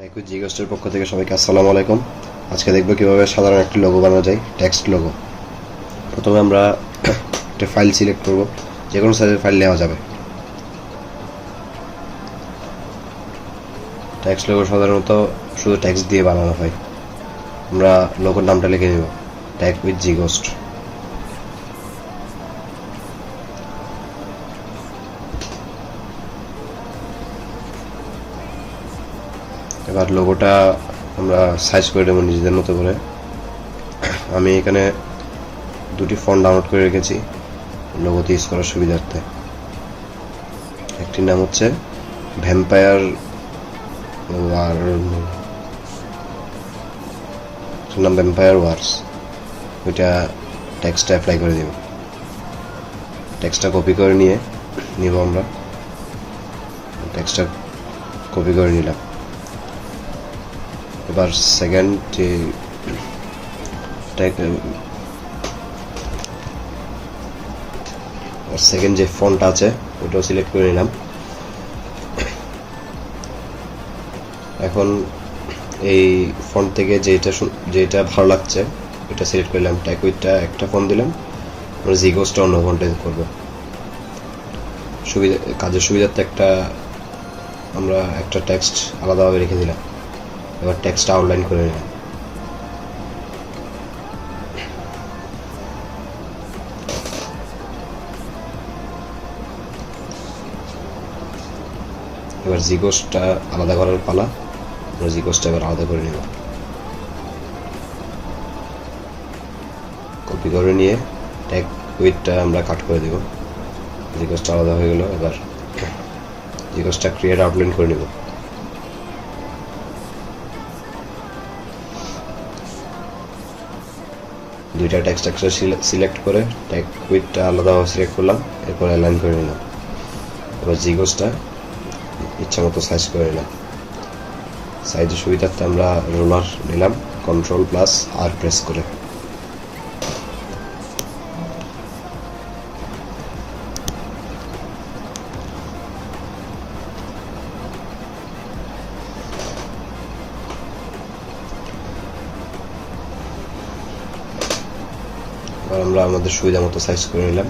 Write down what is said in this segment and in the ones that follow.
একই ZGhost-এর পক্ষ থেকে সবাইকে আসসালামু আলাইকুম। আজকে দেখব কিভাবে সাধারণ একটি লোগো বানানো যায়, টেক্সট লোগো। প্রথমে আমরা একটা ফাইল সিলেক্ট করব, যে কোনো সাইজের ফাইল নেওয়া যাবে। টেক্সট লোগো সাধারণত শুধু টেক্সট দিয়ে বানানো হয়। আমরা লোগোর নামটা লিখে নেব, ট্যাগ উইথ ZGhost। এবার লোগোটা আমরা সাইজ করে দেবো নিজেদের মতো করে। আমি এখানে দুটি ফন্ট ডাউনলোড করে রেখেছি লোগোতে ইউজ করার সুবিধার্থে। একটির নাম হচ্ছে ভ্যাম্পায়ার ওয়ার্স, ওইটা টেক্সটটা অ্যাপ্লাই করে দেব। টেক্সটটা কপি করে নিব আমরা। টেক্সটটা কপি করে নিলাম। এবার সেকেন্ড যে ফন্ট আছে ওটাও সিলেক্ট করে নিলাম। এখন এই ফন্ট থেকে যেটা ভালো লাগছে ওটা সিলেক্ট করলাম, ট্যাগ উইথটা একটা ফন্ট দিলাম। আমরা ZGhost-টা অন্য ফন্টে করব। কাজের সুবিধার্থে আমরা একটা টেক্সট আলাদাভাবে রেখে দিলাম। এবার টেক্সটটা আউটলাইন করে নিলাম। এবার ZGhost-টা আলাদা করার পালা। আমরা ZGhost-টা এবার আলাদা করে নেব। কপি করে নিয়ে ট্যাগ উইথটা আমরা কাট করে দেব। ZGhost-টা আলাদা হয়ে গেল। এবার ZGhost-টা ক্রিয়েট আউটলাইন করে নেব। দুইটা টেক্সট একসাথে সিলেক্ট করে ট্যাগ উইথটা আলাদাভাবে সিলেক্ট করলাম, এরপর অ্যালাইন করে নিলাম। এবার ZGhost-টা ইচ্ছা মতো সাইজ করে নিলাম। সাইজের সুবিধার্থে আমরা রোলার নিলাম, Ctrl+R প্রেস করে। এবার আমরা আমাদের সুবিধা মতো সাইজ করে নিলাম।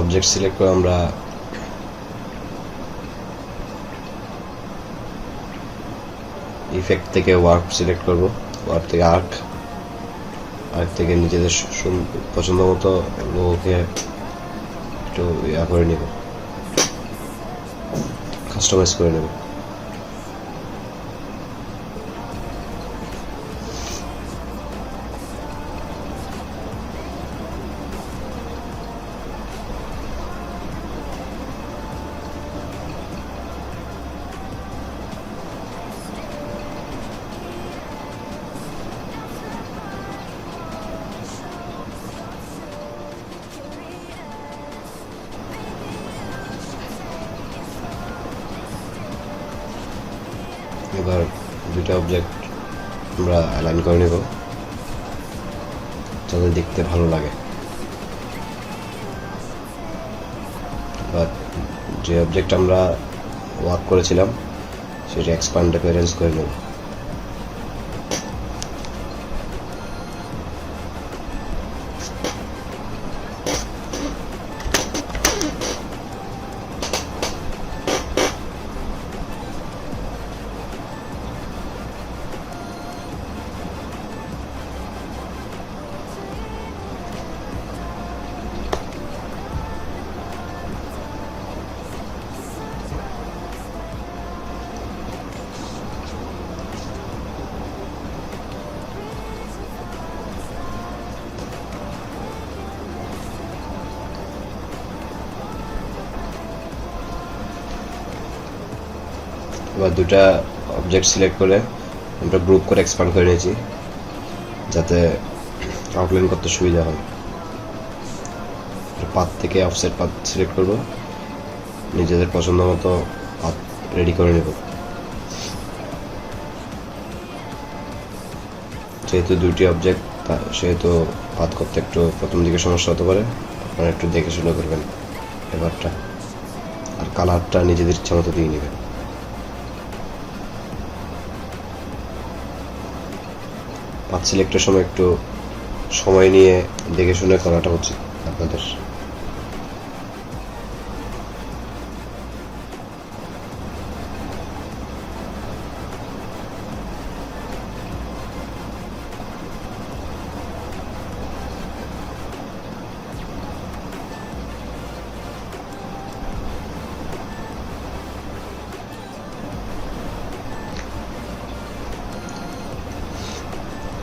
অবজেক্ট সিলেক্ট করে আমরা ইফেক্ট থেকে ওয়ার্ক সিলেক্ট করব। ওয়ার্ক থেকে আর্ক থেকে নিজেদের পছন্দ মতো লোগোকে একটু করে নিব, কাস্টমাইজ করে নেব। এবার দুইটা অবজেক্ট আমরা অ্যালাইন করে নেব যাতে দেখতে ভালো লাগে। এবার যে অবজেক্ট আমরা ওয়ার্ক করেছিলাম সেটা এক্সপ্যান্ড অ্যাপিয়ারেন্স করে নেব। এবার দুটা অবজেক্ট সিলেক্ট করে আমরা গ্রুপ করে এক্সপ্যান্ড করে নিয়েছি যাতে আউটলাইন করতে সুবিধা হয়। পাথ থেকে অফসেট পাথ সিলেক্ট করব, নিজেদের পছন্দ মতো পাথ রেডি করে নেব। যেহেতু দুটি অবজেক্ট সেহেতু পাথ করতে একটু প্রথম দিকে সমস্যা হতে পারে, আপনারা একটু দেখে শুনে করবেন ব্যাপারটা। আর কালারটা নিজেদের ইচ্ছা মতো দিয়ে নেবেন। পাথ সিলেক্টের সময় একটু সময় নিয়ে দেখে শুনে করাটা উচিত আপনাদের।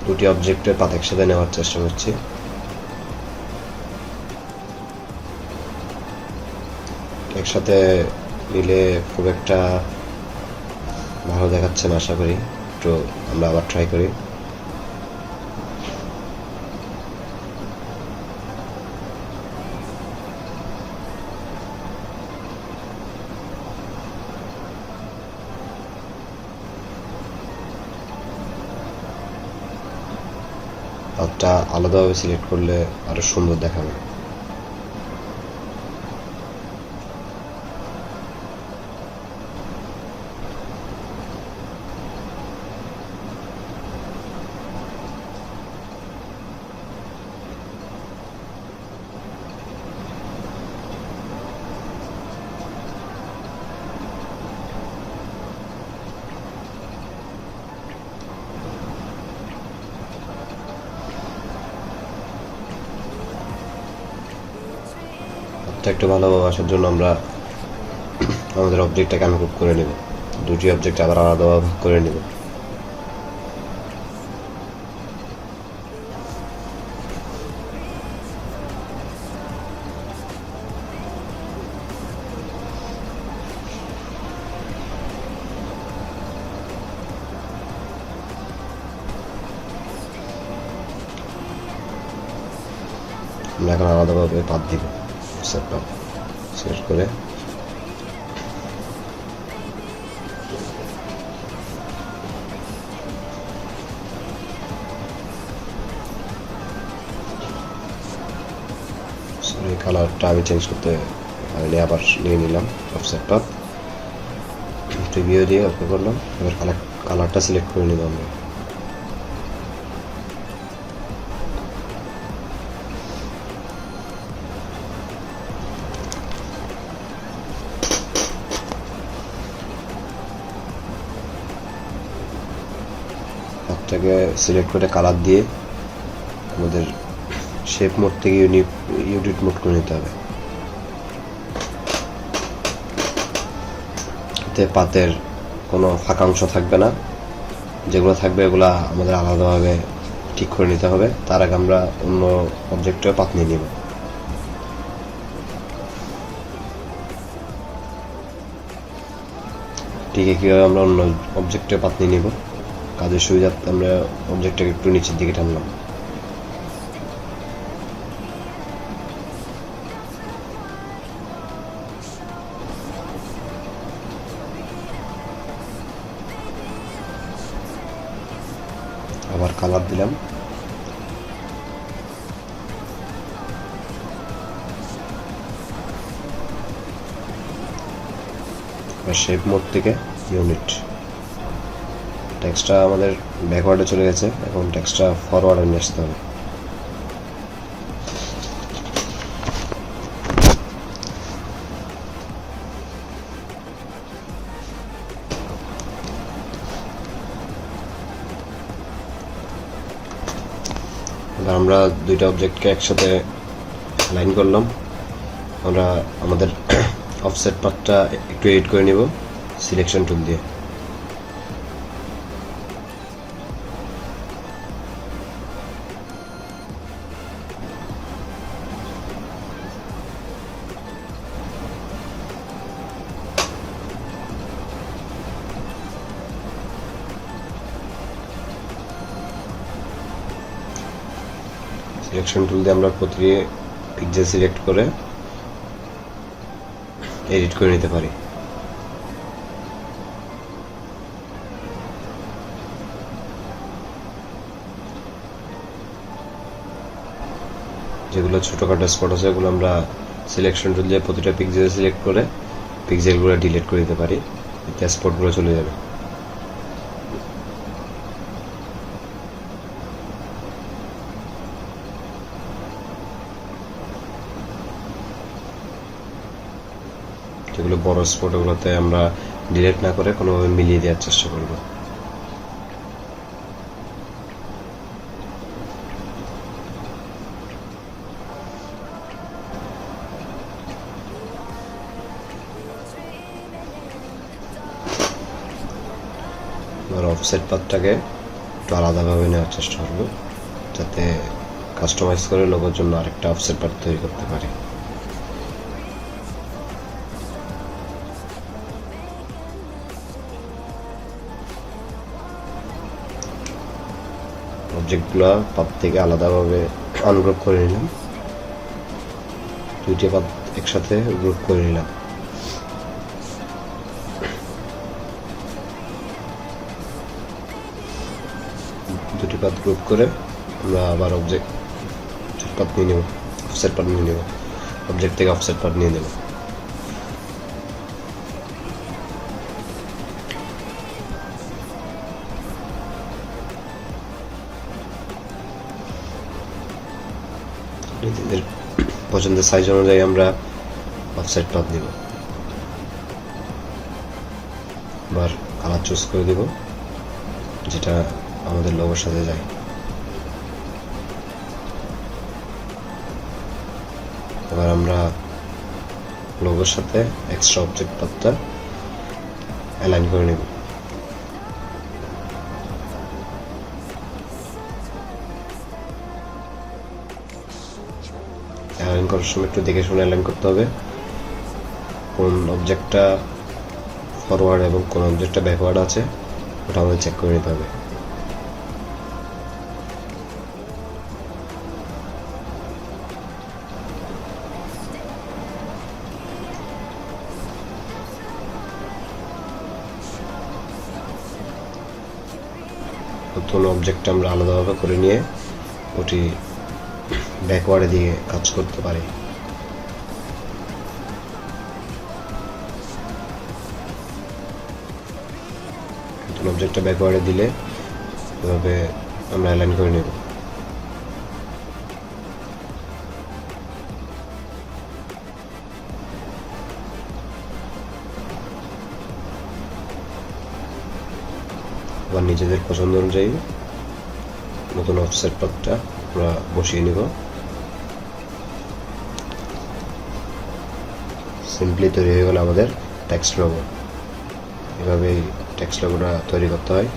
দুটি অবজেক্টের পাথ একসাথে নেওয়ার চেষ্টা করছি। একসাথে নিলে খুব একটা ভালো দেখাচ্ছে না আশা করি, একটু আমরা আবার ট্রাই করি। পাথটা আলাদাভাবে সিলেক্ট করলে আরো সুন্দর দেখাবে। একটু ভালোভাবে আসার জন্য আমরা আমাদের অবজেক্টটাকে আনগ্রুপ করে নেব, দুটি অবজেক্ট আবার আলাদাভাবে ভাগ করে নেব। আমরা এখন আলাদাভাবে পাথ দিব। সিলেক্ট করে কালারটা আমি চেঞ্জ করতে পারিনি, আবার নিয়ে নিলাম অফসেট পাথ, প্রিভিউ দিয়ে ওকে করলাম। এবার কালারটা সিলেক্ট করে নিব আমরা। পাথটাকে সিলেক্ট করে কালার দিয়ে আমাদের শেপ মোড থেকে ইউনিট মোড করে নিতে হবে। এতে পাতের কোনো ফাঁকাংশ থাকবে না, যেগুলো থাকবে এগুলা আমাদের আলাদাভাবে ঠিক করে নিতে হবে। তার আগে আমরা অন্য অবজেক্টেও পাত নিয়ে নিব। ঠিক কীভাবে আমরা অন্য অবজেক্টে পাত নিয়ে নিব, কাজের সুবিধার্থে আমরা অবজেক্টটাকে একটু নিচের দিকে টানলাম। আবার কালার দিলাম। শেপ মোড থেকে ইউনিট, টেক্সটটা আমাদের ব্যাকওয়ার্ডে চলে গেছে, এখন টেক্সটটা ফরওয়ার্ডে নিয়ে আসতে হবে। আমরা দুইটা অবজেক্টকে একসাথে লাইন করলাম। আমরা আমাদের অফসেট পাথটা একটু এডিট করে নিব সিলেকশন টুল দিয়ে। সিলেকশন টুল দিয়ে আমরা প্রতিটি পিক্সেল সিলেক্ট করে এডিট করে নিতে পারি। যেগুলো ছোটখাটো স্পট আছে ওগুলো আমরা সিলেকশন টুল দিয়ে প্রতিটা পিক্সেল সিলেক্ট করে পিক্সেলগুলো ডিলিট করে দিতে পারি, এতে স্পটগুলো চলে যাবে। যেগুলো বড় স্পট ওগুলোতে আমরা ডিলিট না করে কোনোভাবে মিলিয়ে দেওয়ার চেষ্টা করব। অফসেট পাথটাকে একটু আলাদাভাবে নেওয়ার চেষ্টা করব, যাতে কাস্টমাইজ করে লোগোর জন্য আরেকটা অফসেট পাথ তৈরি করতে পারি। অবজেক্টগুলো পাথ থেকে আলাদাভাবে আনগ্রুপ করে নিলাম, দুইটি পাথ একসাথে গ্রুপ করে নিলাম। দুটি পাথ গ্রুপ করে আমরা আবার অবজেক্ট পাথ নিয়ে নেব, অফসেট পাথ নিয়ে নেব, অবজেক্ট থেকে অফসেট পাথ নিয়ে নেব। নিজেদের পছন্দের সাইজ অনুযায়ী আমরা অফসেট পাথ নিব। এবার কালার চুজ করে দেব যেটা আমাদের লোগোর সাথে যায়। এবার আমরা লোগোর সাথে এক্সট্রা অবজেক্ট পাথটা অ্যালাইন করে নেব। অ্যালাইন করার সময় একটু দেখে শুনে অ্যালাইন করতে হবে, কোন অবজেক্টটা ফরওয়ার্ড এবং কোন অবজেক্টটা ব্যাকওয়ার্ড আছে ওটা আমাদের চেক করে নিতে হবে। নতুন অবজেক্ট আমরা আলাদাভাবে করে নিয়ে ওটি ব্যাকওয়ার্ডে দিয়ে কাজ করতে পারি। নতুন অবজেক্টটা ব্যাকওয়ার্ডে দিলে এভাবে আমরা অ্যালাইন করে নেব। আবার নিজেদের পছন্দ অনুযায়ী নতুন অফসেট পাথটা আমরা বসিয়ে নিব। সিম্পলি তৈরি হয়ে গেল আমাদের টেক্সট লোগো। এভাবেই টেক্সট লোগোটা তৈরি করতে হয়।